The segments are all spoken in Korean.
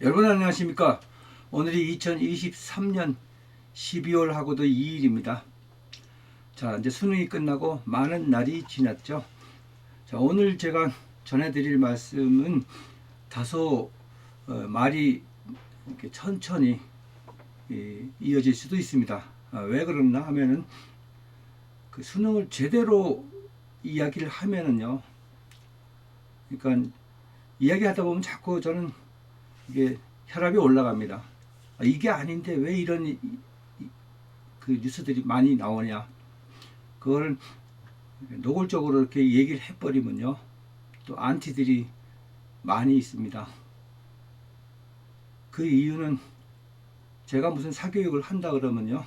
여러분 안녕하십니까? 오늘이 2023년 12월하고도 2일입니다. 자, 이제 수능이 끝나고 많은 날이 지났죠. 자, 오늘 제가 전해드릴 말씀은 다소 말이 이렇게 천천히 이어질 수도 있습니다. 왜 그러나 하면은 그 수능을 제대로 이야기를 하면은요. 그러니까 이야기하다 보면 자꾸 저는 이게 혈압이 올라갑니다. 이게 아닌데 왜 이런 그 뉴스들이 많이 나오냐. 그걸 노골적으로 이렇게 얘기를 해버리면요. 또 안티들이 많이 있습니다. 그 이유는 제가 무슨 사교육을 한다 그러면요.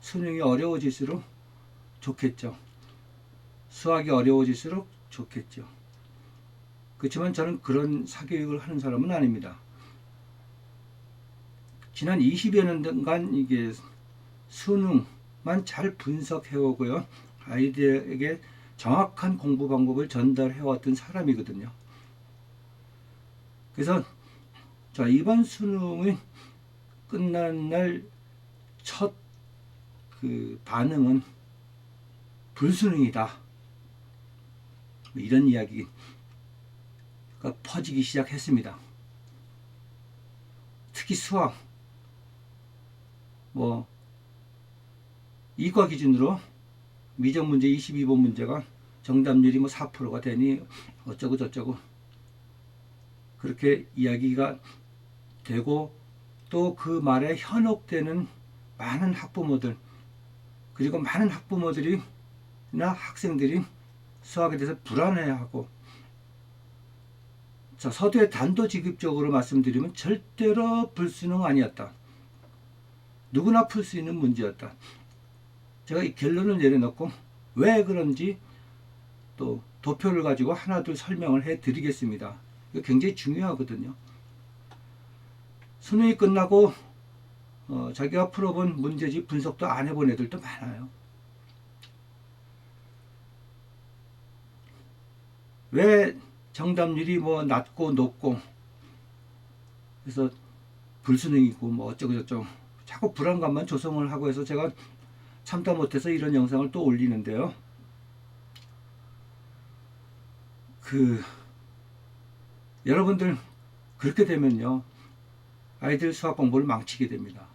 수능이 어려워질수록 좋겠죠. 수학이 어려워질수록 좋겠죠. 그렇지만 저는 그런 사교육을 하는 사람은 아닙니다. 지난 20여 년간 이게 수능만 잘 분석해 오고요. 아이들에게 정확한 공부 방법을 전달해 왔던 사람이거든요. 그래서 자, 이번 수능이 끝난 날 첫 그 반응은 불수능이다. 이런 이야기가 퍼지기 시작했습니다. 특히 수학, 이과 기준으로 미적 문제 22번 문제가 정답률이 4%가 되니 어쩌고 저쩌고 그렇게 이야기가 되고, 또 그 말에 현혹되는 많은 학부모들, 그리고 많은 학부모들이나 학생들이 수학에 대해서 불안해하고, 자, 서두에 단도직입적으로 말씀드리면 절대로 불수능 아니었다. 누구나 풀 수 있는 문제였다. 제가 이 결론을 내려놓고 왜 그런지 또 도표를 가지고 하나둘 설명을 해 드리겠습니다. 이거 굉장히 중요하거든요. 수능이 끝나고 자기가 풀어본 문제집 분석도 안 해본 애들도 많아요. 왜 정답률이 낮고 높고 그래서 불수능이고 어쩌고 저쩌고 자꾸 불안감만 조성을 하고 해서 제가 참다 못해서 이런 영상을 또 올리는데요. 여러분들 그렇게 되면요, 아이들 수학 공부를 망치게 됩니다.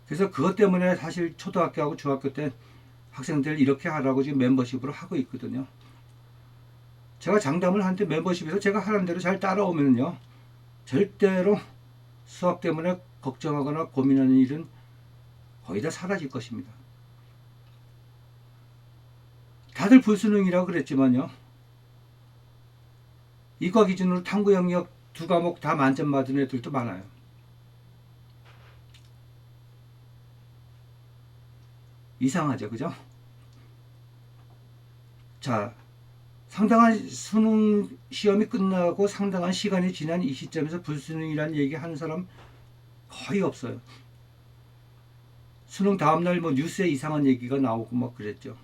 그래서 그것 때문에 사실 초등학교하고 중학교 때 학생들 이렇게 하라고 지금 멤버십으로 하고 있거든요. 제가 장담을 하는데 멤버십에서 제가 하라는 대로 잘 따라오면요, 절대로 수학 때문에 걱정하거나 고민하는 일은 거의 다 사라질 것입니다. 다들 불수능이라고 그랬지만요, 이과 기준으로 탐구 영역 2과목 다 만점 받은 애들도 많아요. 이상하죠, 그죠? 자, 상당한 수능 시험이 끝나고 상당한 시간이 지난 이 시점에서 불수능이라는 얘기 하는 사람 거의 없어요. 수능 다음날 뉴스에 이상한 얘기가 나오고 그랬죠.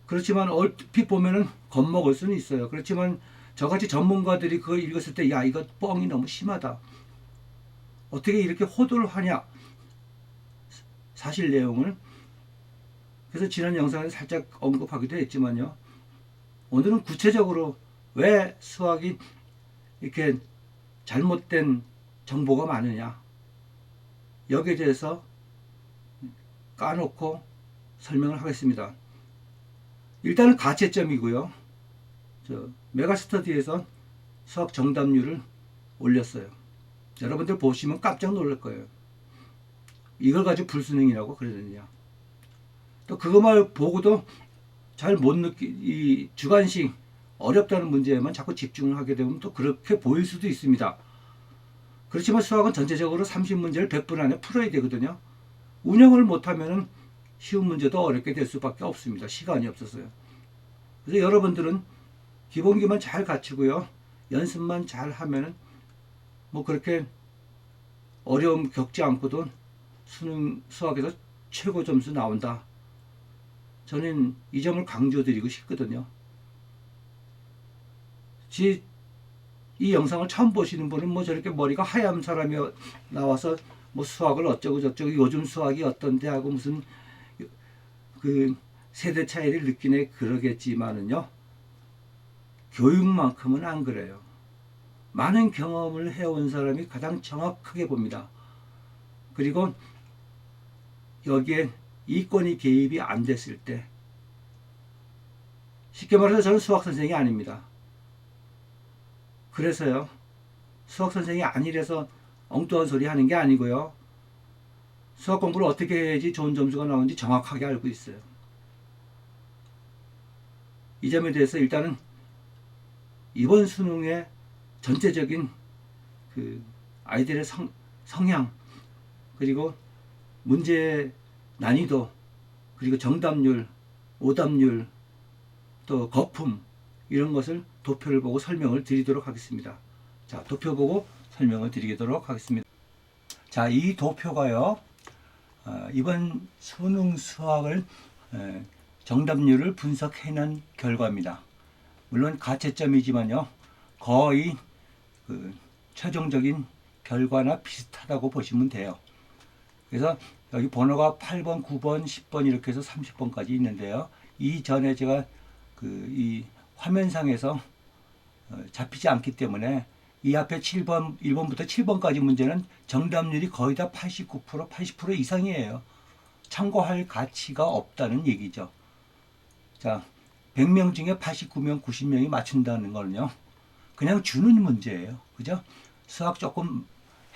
그렇지만 얼핏 보면은 겁먹을 수는 있어요. 그렇지만 저같이 전문가들이 그걸 읽었을 때, 야, 이거 뻥이 너무 심하다. 어떻게 이렇게 호도를 하냐. 사실 내용을. 그래서 지난 영상에 살짝 언급하기도 했지만요. 오늘은 구체적으로 왜 수학이 이렇게 잘못된 정보가 많으냐. 여기에 대해서 까놓고 설명을 하겠습니다. 일단은 가채점이고요. 메가스터디에서 수학 정답률을 올렸어요. 여러분들 보시면 깜짝 놀랄 거예요. 이걸 가지고 불수능이라고 그러느냐. 또 그것만 보고도 잘 못 이 주관식 어렵다는 문제에만 자꾸 집중을 하게 되면 또 그렇게 보일 수도 있습니다. 그렇지만 수학은 전체적으로 30문제를 100분 안에 풀어야 되거든요. 운영을 못하면 쉬운 문제도 어렵게 될 수밖에 없습니다. 시간이 없어서요. 그래서 여러분들은 기본기만 잘 갖추고요, 연습만 잘 하면은 그렇게 어려움 겪지 않고도 수학에서 최고 점수 나온다. 저는 이 점을 강조드리고 싶거든요. 이 영상을 처음 보시는 분은 뭐 저렇게 머리가 하얀 사람이 나와서 뭐 수학을 어쩌고 저쩌고 요즘 수학이 어떤데 하고 무슨 그 세대 차이를 느끼네 그러겠지만은요, 교육만큼은 안 그래요. 많은 경험을 해온 사람이 가장 정확하게 봅니다. 그리고 여기에 이권이 개입이 안 됐을 때, 쉽게 말해서 저는 수학 선생이 아닙니다. 그래서요, 수학 선생이 아니라서 엉뚱한 소리 하는 게 아니고요, 수학 공부를 어떻게 해야지 좋은 점수가 나오는지 정확하게 알고 있어요. 이 점에 대해서 일단은 이번 수능의 전체적인 그 아이들의 성향, 그리고 문제 난이도, 그리고 정답률, 오답률, 또 거품, 이런 것을 도표를 보고 설명을 드리도록 하겠습니다. 자, 도표 보고 설명을 드리도록 하겠습니다. 자, 이 도표가요, 이번 수능 수학을 정답률을 분석해낸 결과입니다. 물론 가채점이지만요, 거의 그 최종적인 결과나 비슷하다고 보시면 돼요. 그래서 여기 번호가 8번, 9번, 10번 이렇게 해서 30번까지 있는데요. 이전에 제가 이 화면상에서 잡히지 않기 때문에 이 앞에 7번, 1번부터 7번까지 문제는 정답률이 거의 다 89%, 80% 이상이에요. 참고할 가치가 없다는 얘기죠. 자, 100명 중에 89명, 90명이 맞춘다는 거는요, 그냥 주는 문제예요. 그죠? 수학 조금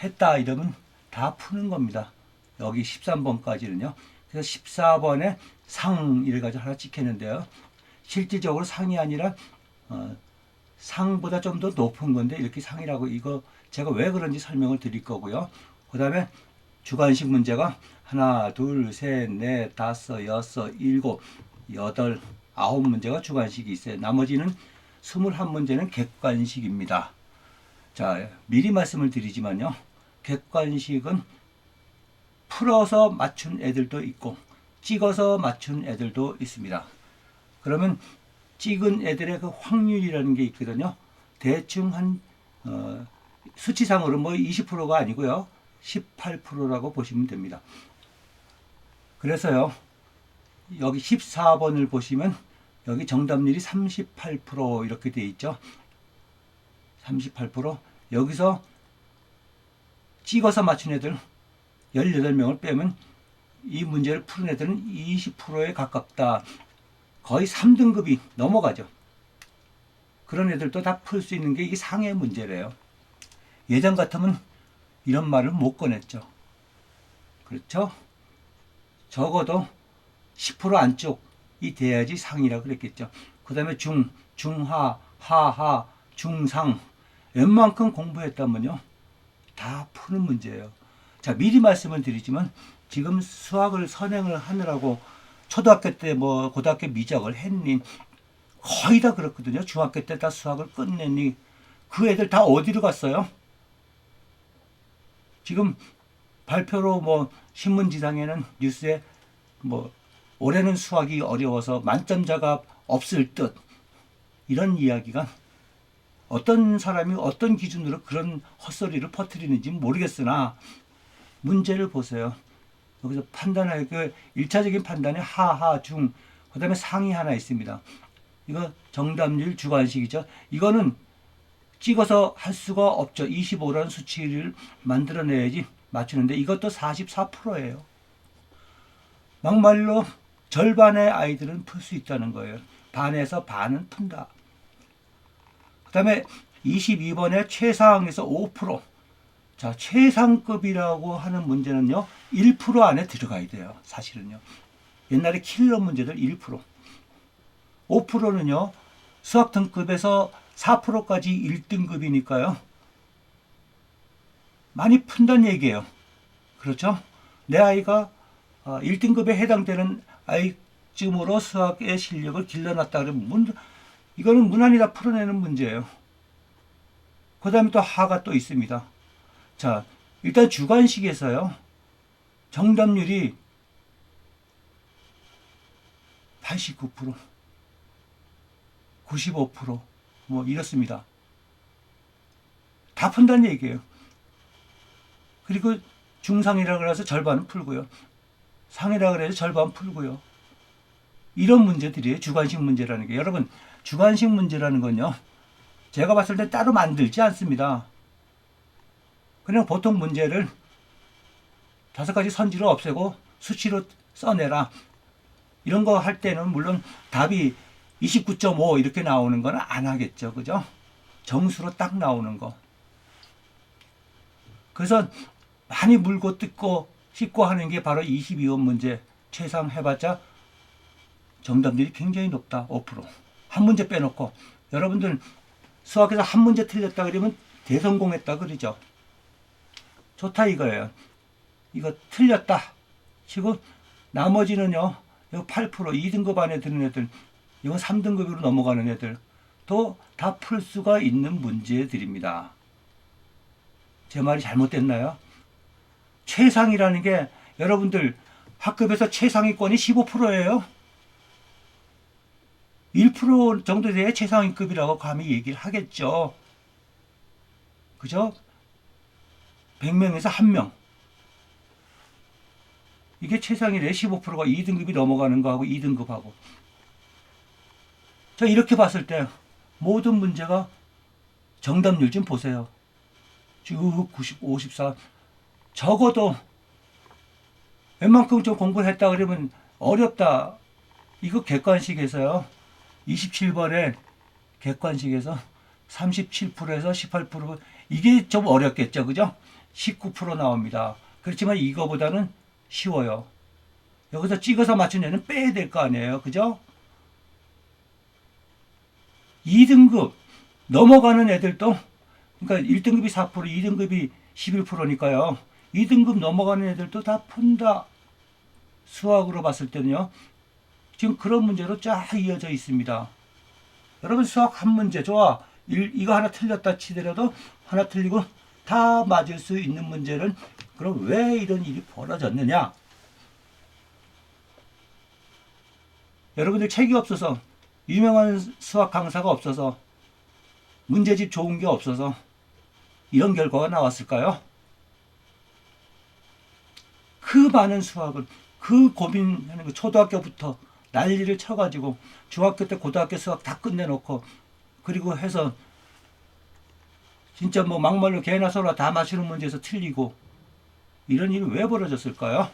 했다 이러면 다 푸는 겁니다. 여기 13번까지는요. 그래서 14번에 상 이래가지고 하나 찍혔는데요. 실질적으로 상이 아니라 상보다 좀 더 높은 건데 이렇게 상이라고, 이거 제가 왜 그런지 설명을 드릴 거고요. 그 다음에 주관식 문제가 하나, 둘, 셋, 넷, 다섯, 여섯, 일곱, 여덟, 9문제가 주관식이 있어요. 나머지는 21문제는 객관식입니다. 자, 미리 말씀을 드리지만요, 객관식은 풀어서 맞춘 애들도 있고 찍어서 맞춘 애들도 있습니다. 그러면 찍은 애들의 그 확률이라는 게 있거든요. 대충 한 수치상으로 뭐 20%가 아니고요, 18%라고 보시면 됩니다. 그래서요, 여기 14번을 보시면 여기 정답률이 38% 이렇게 돼 있죠. 38%. 여기서 찍어서 맞춘 애들 18명을 빼면 이 문제를 푸는 애들은 20%에 가깝다. 거의 3등급이 넘어가죠. 그런 애들도 다 풀 수 있는 게 이게 상해 문제래요. 예전 같으면 이런 말을 못 꺼냈죠. 그렇죠? 적어도 10% 안쪽이 돼야지 상이라 그랬겠죠. 그 다음에 중하, 하하, 중상, 웬만큼 공부했다면요, 다 푸는 문제예요. 자, 미리 말씀을 드리지만 지금 수학을 선행을 하느라고 초등학교 때 뭐 고등학교 미적을 했니, 거의 다 그렇거든요. 중학교 때 다 수학을 끝냈니, 그 애들 다 어디로 갔어요? 지금 발표로 뭐 신문지상에는 뉴스에 뭐 올해는 수학이 어려워서 만점자가 없을 듯, 이런 이야기가, 어떤 사람이 어떤 기준으로 그런 헛소리를 퍼뜨리는지 모르겠으나 문제를 보세요. 여기서 판단할 그 1차적인 판단이 하하, 중, 그 다음에 상이 하나 있습니다. 이거 정답률 주관식이죠. 이거는 찍어서 할 수가 없죠. 25라는 수치를 만들어내야지 맞추는데 이것도 44%예요. 막말로 절반의 아이들은 풀 수 있다는 거예요. 반에서 반은 푼다. 그 다음에 22번에 최상에서 5%. 자, 최상급이라고 하는 문제는요, 1% 안에 들어가야 돼요. 사실은요. 옛날에 킬러 문제들 1%. 5%는요, 수학 등급에서 4%까지 1등급이니까요. 많이 푼다는 얘기예요. 그렇죠? 내 아이가 1등급에 해당되는 아이쯤으로 수학의 실력을 길러놨다 그러면 이거는 무난히 다 풀어내는 문제예요. 그 다음에 또 하가 또 있습니다. 자, 일단 주관식에서요, 정답률이 89%, 95%, 뭐 이렇습니다. 다 푼다는 얘기예요. 그리고 중상이라 그래서 절반은 풀고요. 상이라 그래서 절반 풀고요. 이런 문제들이에요. 주관식 문제라는 게. 여러분, 주관식 문제라는 건요, 제가 봤을 때 따로 만들지 않습니다. 그냥 보통 문제를 5가지 선지로 없애고 수치로 써내라. 이런 거 할 때는 물론 답이 29.5 이렇게 나오는 건 안 하겠죠. 그죠? 정수로 딱 나오는 거. 그래서 많이 물고 뜯고 씻고 하는 게 바로 22번 문제. 최상 해봤자 정답률이 굉장히 높다. 5%. 한 문제 빼놓고. 여러분들 수학에서 한 문제 틀렸다 그러면 대성공했다 그러죠. 좋다 이거예요. 이거 틀렸다 치고 나머지는요, 8% 2등급 안에 드는 애들, 이건 3등급으로 넘어가는 애들 또 다 풀 수가 있는 문제들입니다. 제 말이 잘못됐나요? 최상이라는 게 여러분들 학급에서 최상위권이 15%예요. 1% 정도 돼야 최상위급이라고 감히 얘기를 하겠죠. 그죠? 100명에서 1명. 이게 최상위래. 15%가 2등급이 넘어가는 거하고 2등급하고. 자, 이렇게 봤을 때 모든 문제가 정답률 좀 보세요. 쭉 90, 54. 적어도 웬만큼 좀 공부를 했다 그러면 어렵다. 이거 객관식에서요. 27번에 객관식에서 37%에서 18%. 이게 좀 어렵겠죠. 그죠? 19% 나옵니다. 그렇지만 이거보다는 쉬워요. 여기서 찍어서 맞춘 애는 빼야 될 거 아니에요. 그죠? 2등급 넘어가는 애들도, 그러니까 1등급이 4%, 2등급이 11%니까요. 2등급 넘어가는 애들도 다 푼다. 수학으로 봤을 때는요. 지금 그런 문제로 쫙 이어져 있습니다. 여러분 수학 한 문제 좋아. 이거 하나 틀렸다 치더라도 하나 틀리고 다 맞을 수 있는 문제는 그럼 왜 이런 일이 벌어졌느냐? 여러분들 책이 없어서, 유명한 수학 강사가 없어서, 문제집 좋은 게 없어서 이런 결과가 나왔을까요? 그 많은 수학을, 그 고민하는 거 초등학교부터 난리를 쳐가지고 중학교 때 고등학교 수학 다 끝내놓고 그리고 해서 진짜 뭐 막말로 개나 소나 다 맞추는 문제에서 틀리고 이런 일이 왜 벌어졌을까요?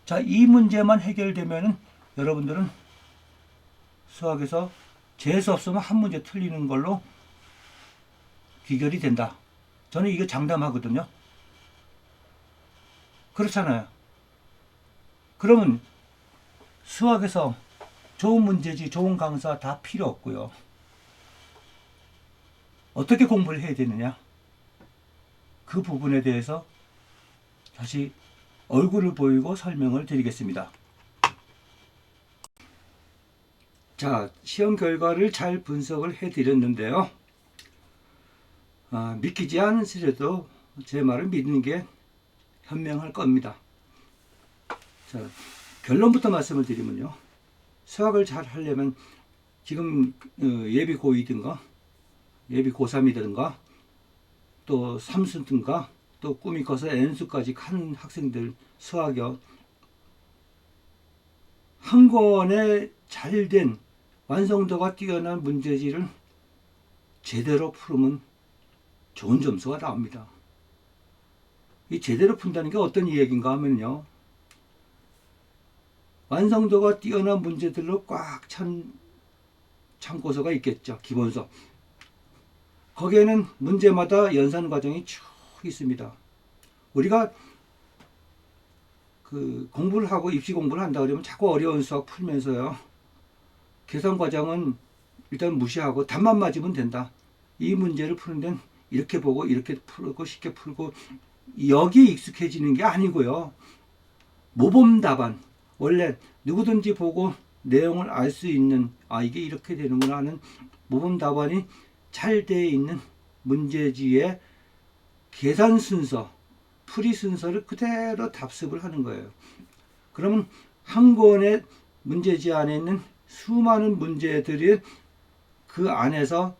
자, 이 문제만 해결되면은 여러분들은 수학에서 재수 없으면 한 문제 틀리는 걸로 귀결이 된다. 저는 이거 장담하거든요. 그렇잖아요. 그러면 수학에서 좋은 문제지, 좋은 강사 다 필요 없고요. 어떻게 공부를 해야 되느냐? 그 부분에 대해서 다시 얼굴을 보이고 설명을 드리겠습니다. 자, 시험 결과를 잘 분석을 해드렸는데요. 믿기지 않으시려도 제 말을 믿는 게 현명할 겁니다. 자, 결론부터 말씀을 드리면요. 수학을 잘 하려면 지금 예비 고2든가 예비 고3이든가 또 삼수든가 또 꿈이 커서 N수까지 간 학생들 수학이요. 한 권에 잘된 완성도가 뛰어난 문제지를 제대로 풀으면 좋은 점수가 나옵니다. 이 제대로 푼다는 게 어떤 이야기인가 하면요. 완성도가 뛰어난 문제들로 꽉 찬 참고서가 있겠죠. 기본서. 거기에는 문제마다 연산 과정이 쭉 있습니다. 우리가 그 공부를 하고 입시 공부를 한다 그러면 자꾸 어려운 수학 풀면서요. 계산 과정은 일단 무시하고 답만 맞으면 된다. 이 문제를 푸는 데는 이렇게 보고 이렇게 풀고 쉽게 풀고 여기에 익숙해지는 게 아니고요. 모범 답안. 원래 누구든지 보고 내용을 알 수 있는 이게 이렇게 되는구나 하는 모범 답안이 잘 되어 있는 문제지의 계산 순서, 풀이 순서를 그대로 답습을 하는 거예요. 그러면 한 권의 문제지 안에 있는 수많은 문제들이 그 안에서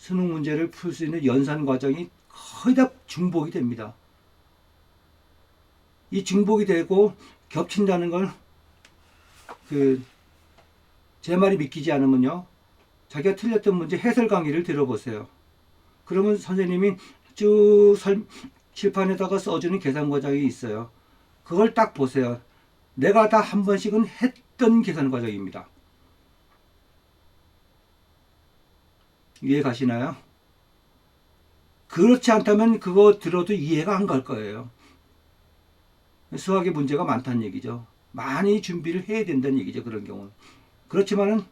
수능 문제를 풀 수 있는 연산 과정이 거의 다 중복이 됩니다. 이 중복이 되고 겹친다는 걸 제 말이 믿기지 않으면요, 자기가 틀렸던 문제 해설 강의를 들어보세요. 그러면 선생님이 쭉 칠판에다가 써주는 계산 과정이 있어요. 그걸 딱 보세요. 내가 다 한 번씩은 했던 계산 과정입니다. 이해 가시나요? 그렇지 않다면 그거 들어도 이해가 안 갈 거예요. 수학에 문제가 많다는 얘기죠. 많이 준비를 해야 된다는 얘기죠. 그런 경우는. 그렇지만은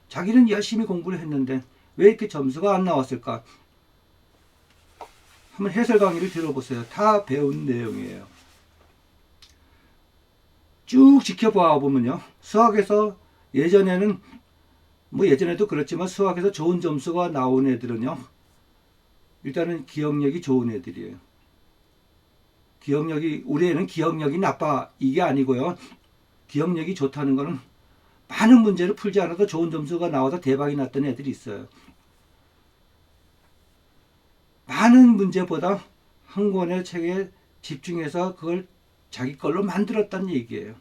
자기는 열심히 공부를 했는데 왜 이렇게 점수가 안 나왔을까? 한번 해설 강의를 들어보세요. 다 배운 내용이에요. 쭉 지켜봐 보면요, 수학에서 예전에는 예전에도 그렇지만 수학에서 좋은 점수가 나온 애들은요, 일단은 기억력이 좋은 애들이에요. 우리 애는 기억력이 나빠 이게 아니고요, 기억력이 좋다는 거는 많은 문제를 풀지 않아도 좋은 점수가 나와서 대박이 났던 애들이 있어요. 많은 문제보다 한 권의 책에 집중해서 그걸 자기 걸로 만들었다는 얘기예요.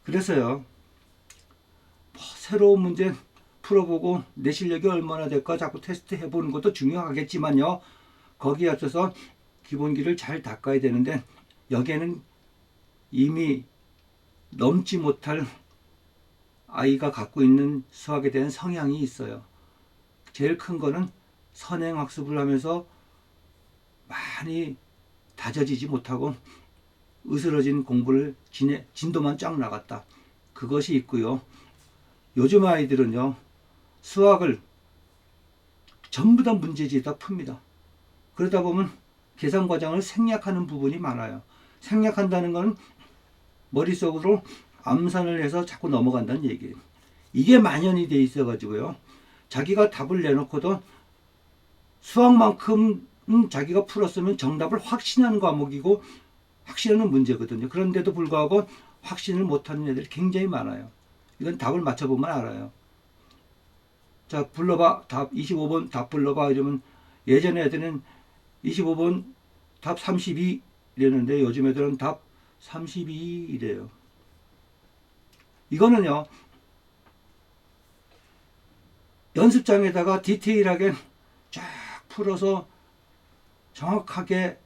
그래서요, 새로운 문제 풀어보고 내 실력이 얼마나 될까 자꾸 테스트 해보는 것도 중요하겠지만요, 거기에 앞서서 기본기를 잘 닦아야 되는데, 여기에는 이미 넘지 못할 아이가 갖고 있는 수학에 대한 성향이 있어요. 제일 큰 거는 선행학습을 하면서 많이 다져지지 못하고 으스러진 공부를 진도만 쫙 나갔다. 그것이 있고요. 요즘 아이들은요, 수학을 전부 다 문제지에다 풉니다. 그러다 보면 계산 과정을 생략하는 부분이 많아요. 생략한다는 건 머릿속으로 암산을 해서 자꾸 넘어간다는 얘기예요. 이게 만연이 돼 있어가지고요, 자기가 답을 내놓고도 수학만큼 자기가 풀었으면 정답을 확신하는 과목이고 확신하는 문제거든요. 그런데도 불구하고 확신을 못하는 애들이 굉장히 많아요. 이건 답을 맞춰보면 알아요. 자, 불러봐. 답 25번 답 불러봐. 이러면 예전에 애들은 25번 답 32 이랬는데 요즘 애들은 답 32 이래요. 이거는요, 연습장에다가 디테일하게 쫙 풀어서 정확하게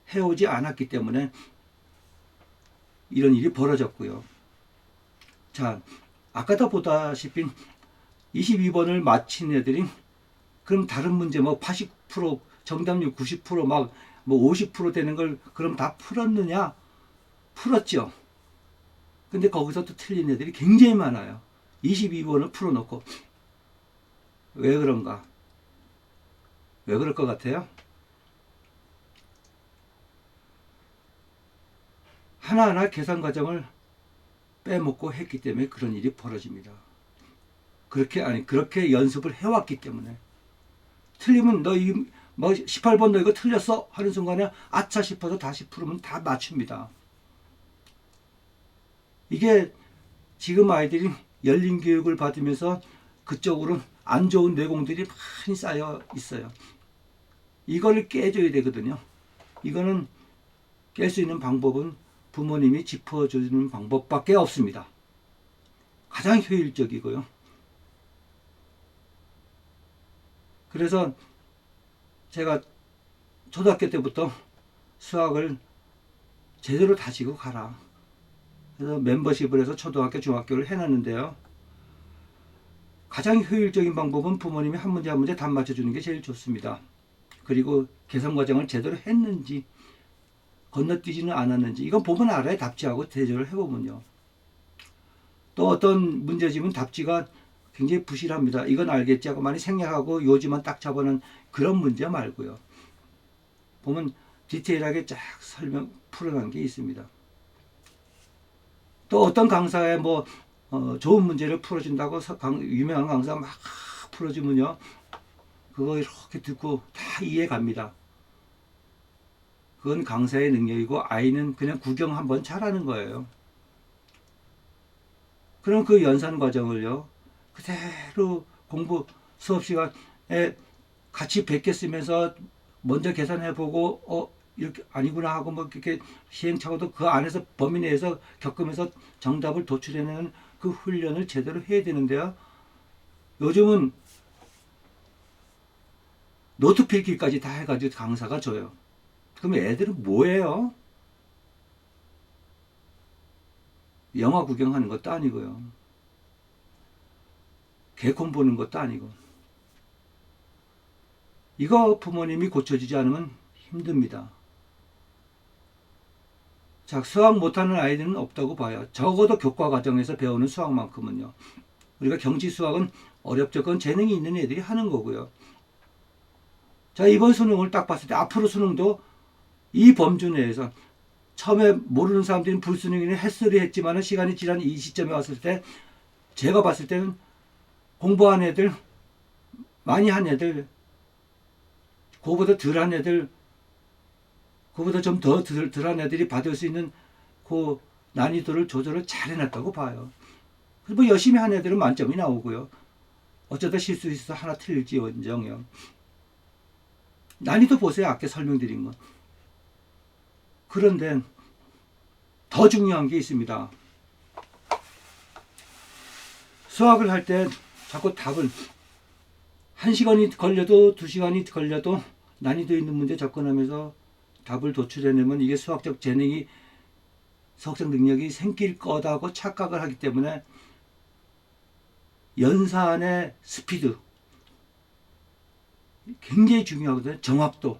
해오지 않았기 때문에 이런 일이 벌어졌고요. 자, 아까도 보다시피 22번을 맞힌 애들이 그럼 다른 문제 80% 정답률 90% 막 50% 되는 걸 그럼 다 풀었느냐? 풀었죠. 근데 거기서 또 틀린 애들이 굉장히 많아요. 22번을 풀어놓고. 왜 그런가? 왜 그럴 것 같아요? 하나하나 계산 과정을 빼먹고 했기 때문에 그런 일이 벌어집니다. 그렇게 연습을 해왔기 때문에. 틀리면 18번 너 이거 틀렸어? 하는 순간에 아차 싶어서 다시 풀으면 다 맞춥니다. 이게 지금 아이들이 열린 교육을 받으면서 그쪽으로 안 좋은 내공들이 많이 쌓여 있어요. 이걸 깨줘야 되거든요. 이거는 깰 수 있는 방법은 부모님이 짚어주는 방법밖에 없습니다. 가장 효율적이고요. 그래서 제가 초등학교 때부터 수학을 제대로 다지고 가라. 그래서 멤버십을 해서 초등학교, 중학교를 해놨는데요. 가장 효율적인 방법은 부모님이 한 문제 한 문제 답 맞춰주는 게 제일 좋습니다. 그리고 계산 과정을 제대로 했는지 건너뛰지는 않았는지 이건 보면 알아요. 답지하고 대조를 해보면요. 또 어떤 문제집은 답지가 굉장히 부실합니다. 이건 알겠지 하고 많이 생략하고 요지만 딱 잡아놓은 그런 문제 말고요. 보면 디테일하게 쫙 풀어놓은 게 있습니다. 또 어떤 강사에 좋은 문제를 풀어준다고 유명한 강사 막 풀어주면요, 그거 이렇게 듣고 다 이해 갑니다. 그건 강사의 능력이고 아이는 그냥 구경 한번 잘하는 거예요. 그럼 그 연산 과정을요, 그대로 공부 수업 시간에 같이 베꼈으면서 먼저 계산해보고, 이렇게 아니구나 하고 뭐 이렇게 시행착오도 그 안에서 범위 내에서 겪으면서 정답을 도출해내는 그 훈련을 제대로 해야 되는데요. 요즘은 노트 필기까지 다 해가지고 강사가 줘요. 그럼 애들은 뭐예요? 영화 구경하는 것도 아니고요. 개콘 보는 것도 아니고. 이거 부모님이 고쳐주지 않으면 힘듭니다. 자, 수학 못하는 아이들은 없다고 봐요. 적어도 교과 과정에서 배우는 수학만큼은요. 우리가 경지 수학은 어렵죠. 그건 재능이 있는 애들이 하는 거고요. 자, 이번 수능을 딱 봤을 때 앞으로 수능도 이 범주 내에서 처음에 모르는 사람들은 불수능이네 햇소리 했지만 시간이 지난 이 시점에 왔을 때 제가 봤을 때는 공부한 애들, 많이 한 애들, 그거보다 덜한 애들, 그거보다 좀 더 덜한 애들이 받을 수 있는 그 난이도를 조절을 잘 해놨다고 봐요. 뭐 열심히 한 애들은 만점이 나오고요. 어쩌다 실수 있어 하나 틀릴지언정요. 난이도 보세요. 아까 설명드린 거. 그런데 더 중요한 게 있습니다. 수학을 할 때 자꾸 답을 1시간이 걸려도 2시간이 걸려도 난이도 있는 문제 접근하면서 답을 도출해내면 이게 수학적 재능이 수학적 능력이 생길 거다고 착각을 하기 때문에 연산의 스피드 굉장히 중요하거든요. 정확도.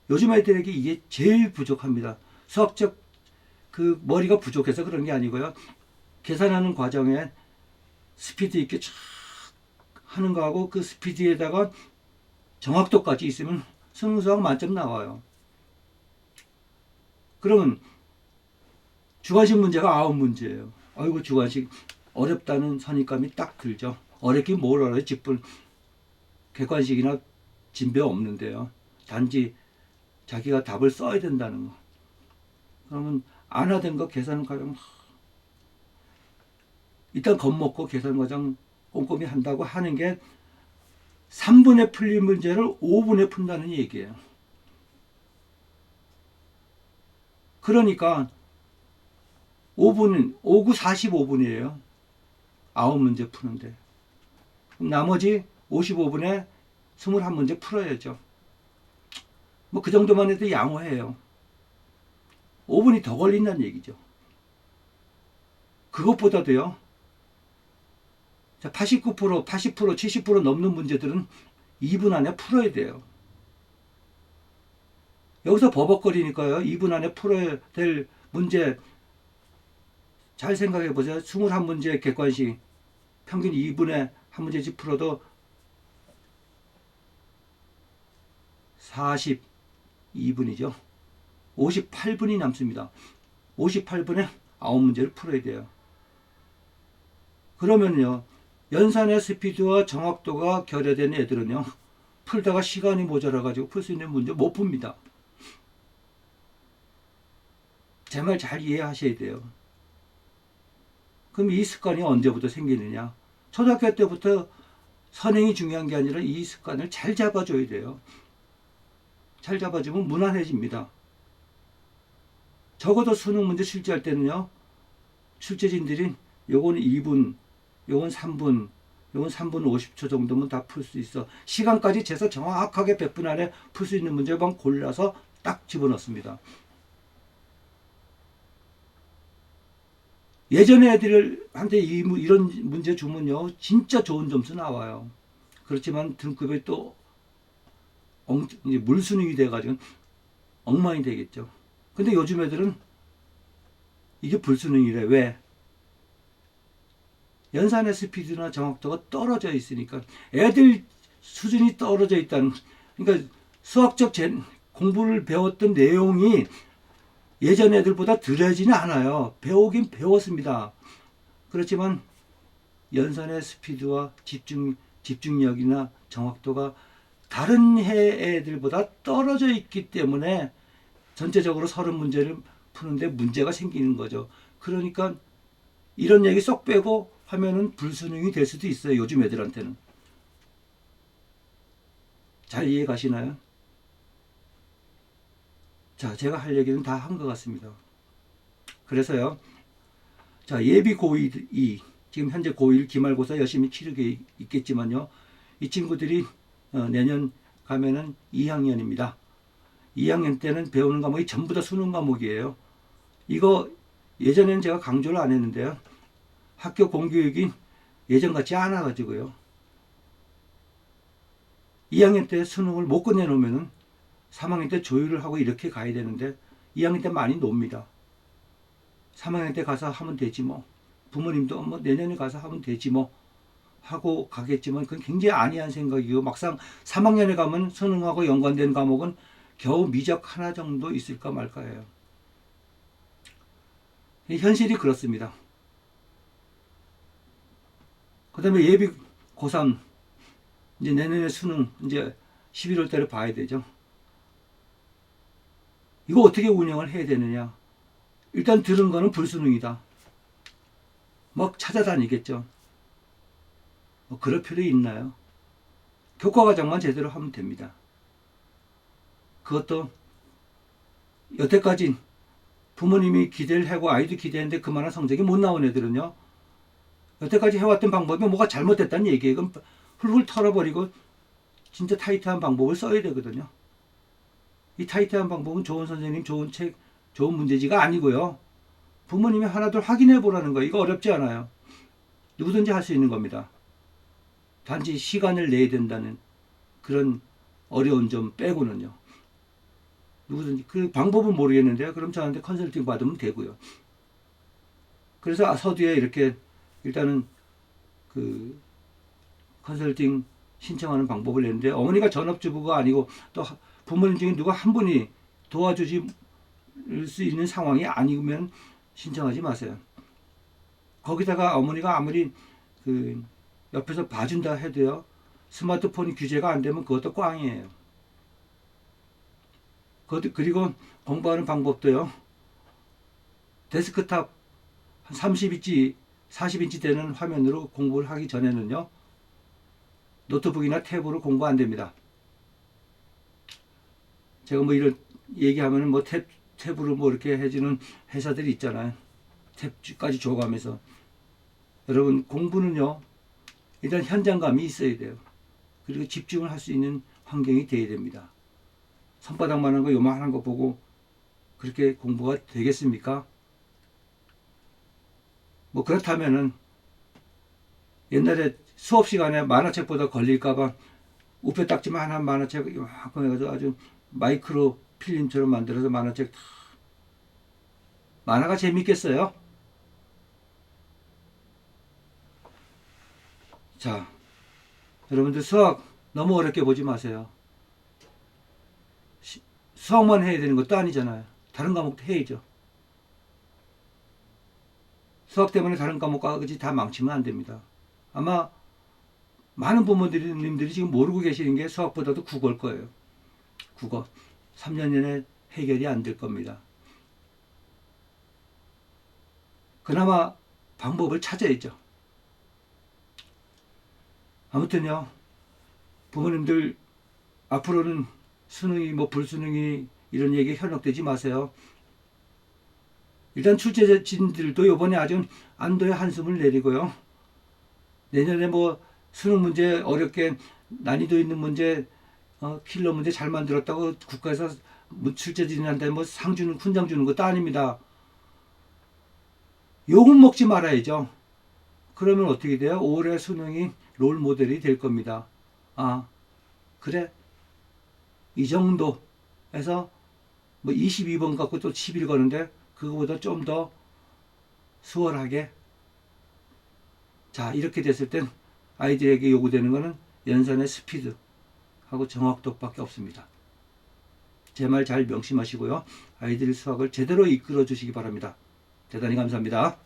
요즘 아이들에게 이게 제일 부족합니다. 수학적 그 머리가 부족해서 그런 게 아니고요. 계산하는 과정에 스피드 있게 쫙 하는 거하고 그 스피드에다가 정확도까지 있으면 수능 수학 만점 나와요. 그러면 주관식 문제가 9문제예요. 아이고 주관식 어렵다는 선입감이 딱 들죠. 어렵긴 뭘 알아요. 직분 객관식이나 진배 없는데요. 단지 자기가 답을 써야 된다는 거. 그러면 안 하던 거 계산 과정 일단 겁먹고 계산 과정 꼼꼼히 한다고 하는 게 3분에 풀린 문제를 5분에 푼다는 얘기예요. 그러니까 5분, 5구 45분이에요. 9문제 푸는데. 그럼 나머지 55분에 21문제 풀어야죠. 뭐 그 정도만 해도 양호해요. 5분이 더 걸린다는 얘기죠. 그것보다도요. 89%, 80%, 70% 넘는 문제들은 2분 안에 풀어야 돼요. 여기서 버벅거리니까요. 2분 안에 풀어야 될 문제 잘 생각해 보세요. 21문제 객관식 평균 2분에 한 문제씩 풀어도 42분이죠. 58분이 남습니다. 58분에 9문제를 풀어야 돼요. 그러면요. 연산의 스피드와 정확도가 결여된 애들은요. 풀다가 시간이 모자라가지고 풀 수 있는 문제 못 풉니다. 제 말 잘 이해하셔야 돼요. 그럼 이 습관이 언제부터 생기느냐? 초등학교 때부터 선행이 중요한 게 아니라 이 습관을 잘 잡아줘야 돼요. 잘 잡아주면 무난해집니다. 적어도 수능 문제 출제할 때는요. 출제진들이 요건 2분, 요건 3분, 요건 3분 50초 정도면 다 풀 수 있어. 시간까지 재서 정확하게 100분 안에 풀 수 있는 문제만 골라서 딱 집어넣습니다. 예전에 애들한테 이런 문제 주면요. 진짜 좋은 점수 나와요. 그렇지만 등급이 또 이제 물수능이 돼가지고 엉망이 되겠죠. 근데 요즘 애들은 이게 불수능이래. 왜? 연산의 스피드나 정확도가 떨어져 있으니까 애들 수준이 떨어져 있다는 그러니까 수학적 공부를 배웠던 내용이 예전 애들보다 덜하지는 않아요. 배우긴 배웠습니다. 그렇지만 연산의 스피드와 집중력이나 정확도가 다른 해 애들보다 떨어져 있기 때문에 전체적으로 30문제를 푸는데 문제가 생기는 거죠. 그러니까 이런 얘기 쏙 빼고 하면은 불수능이 될 수도 있어요. 요즘 애들한테는. 잘 이해 가시나요? 자, 제가 할 얘기는 다 한 것 같습니다. 그래서요. 자, 예비 고1이 지금 현재 고1 기말고사 열심히 치르게 있겠지만요. 이 친구들이 내년 가면은 2학년입니다. 2학년 때는 배우는 과목이 전부 다 수능 과목이에요. 이거 예전에는 제가 강조를 안 했는데요. 학교 공교육이 예전 같지 않아 가지고요. 2학년 때 수능을 못 끝내놓으면은 3학년 때 조율을 하고 이렇게 가야 되는데 2학년 때 많이 놉니다. 3학년 때 가서 하면 되지 뭐. 부모님도 뭐 내년에 가서 하면 되지 뭐 하고 가겠지만 그건 굉장히 안이한 생각이고 막상 3학년에 가면 수능하고 연관된 과목은 겨우 미적 하나 정도 있을까 말까예요. 현실이 그렇습니다. 그 다음에 예비 고3 이제 내년에 수능 이제 11월 달에 봐야 되죠. 이거 어떻게 운영을 해야 되느냐. 일단 들은 거는 불수능이다. 막 찾아다니겠죠. 뭐 그럴 필요 있나요? 교과과정만 제대로 하면 됩니다. 그것도 여태까지 부모님이 기대를 하고 아이도 기대했는데 그만한 성적이 못 나온 애들은요. 여태까지 해왔던 방법이 뭐가 잘못됐다는 얘기예요. 그럼 훌훌 털어버리고 진짜 타이트한 방법을 써야 되거든요. 이 타이트한 방법은 좋은 선생님, 좋은 책, 좋은 문제지가 아니고요. 부모님이 하나둘 확인해 보라는 거예요. 이거 어렵지 않아요. 누구든지 할 수 있는 겁니다. 단지 시간을 내야 된다는 그런 어려운 점 빼고는요. 누구든지 그 방법은 모르겠는데요. 그럼 저한테 컨설팅 받으면 되고요. 그래서 서두에 이렇게 일단은 그 컨설팅 신청하는 방법을 냈는데 어머니가 전업주부가 아니고 또 부모님 중에 누가 한 분이 도와주실 수 있는 상황이 아니면 신청하지 마세요. 거기다가 어머니가 아무리 그 옆에서 봐준다 해도요. 스마트폰 규제가 안 되면 그것도 꽝이에요. 그리고 공부하는 방법도요. 데스크탑 한 30인치, 40인치 되는 화면으로 공부를 하기 전에는요. 노트북이나 탭으로 공부 안 됩니다. 제가 뭐 이런 얘기하면 뭐 탭으로 뭐 이렇게 해주는 회사들이 있잖아요. 탭까지 줘가면서. 여러분 공부는요. 일단 현장감이 있어야 돼요. 그리고 집중을 할 수 있는 환경이 돼야 됩니다. 손바닥만한 거 요만한 거 보고 그렇게 공부가 되겠습니까? 뭐 그렇다면은 옛날에 수업 시간에 만화책보다 걸릴까봐 우표 딱지만한 만화책 이만큼 해가지고 아주 마이크로 필름처럼 만들어서 만화책 다 만화가 재밌겠어요? 자, 여러분들 수학 너무 어렵게 보지 마세요. 수학만 해야 되는 것도 아니잖아요. 다른 과목도 해야죠. 수학 때문에 다른 과목까지 다 망치면 안 됩니다. 아마 많은 부모님들이 지금 모르고 계시는 게 수학보다도 국어일 거예요. 국어. 3년 내내 해결이 안 될 겁니다. 그나마 방법을 찾아야죠. 아무튼요. 부모님들 앞으로는 수능이 뭐 불수능이 이런 얘기 현혹되지 마세요. 일단 출제진들도 이번에 아주 안도의 한숨을 내리고요. 내년에 뭐 수능 문제 어렵게 난이도 있는 문제 킬러 문제 잘 만들었다고 국가에서 출제진한테 뭐 상 주는 훈장 주는 것도 아닙니다. 욕은 먹지 말아야죠. 그러면 어떻게 돼요? 올해 수능이 롤 모델이 될 겁니다. 아 그래 이 정도에서 뭐 22번 갖고 또 10일 거는데 그거보다 좀 더 수월하게 자 이렇게 됐을 땐 아이들에게 요구되는 거는 연산의 스피드 하고 정확도밖에 없습니다. 제 말 잘 명심하시고요. 아이들 수학을 제대로 이끌어 주시기 바랍니다. 대단히 감사합니다.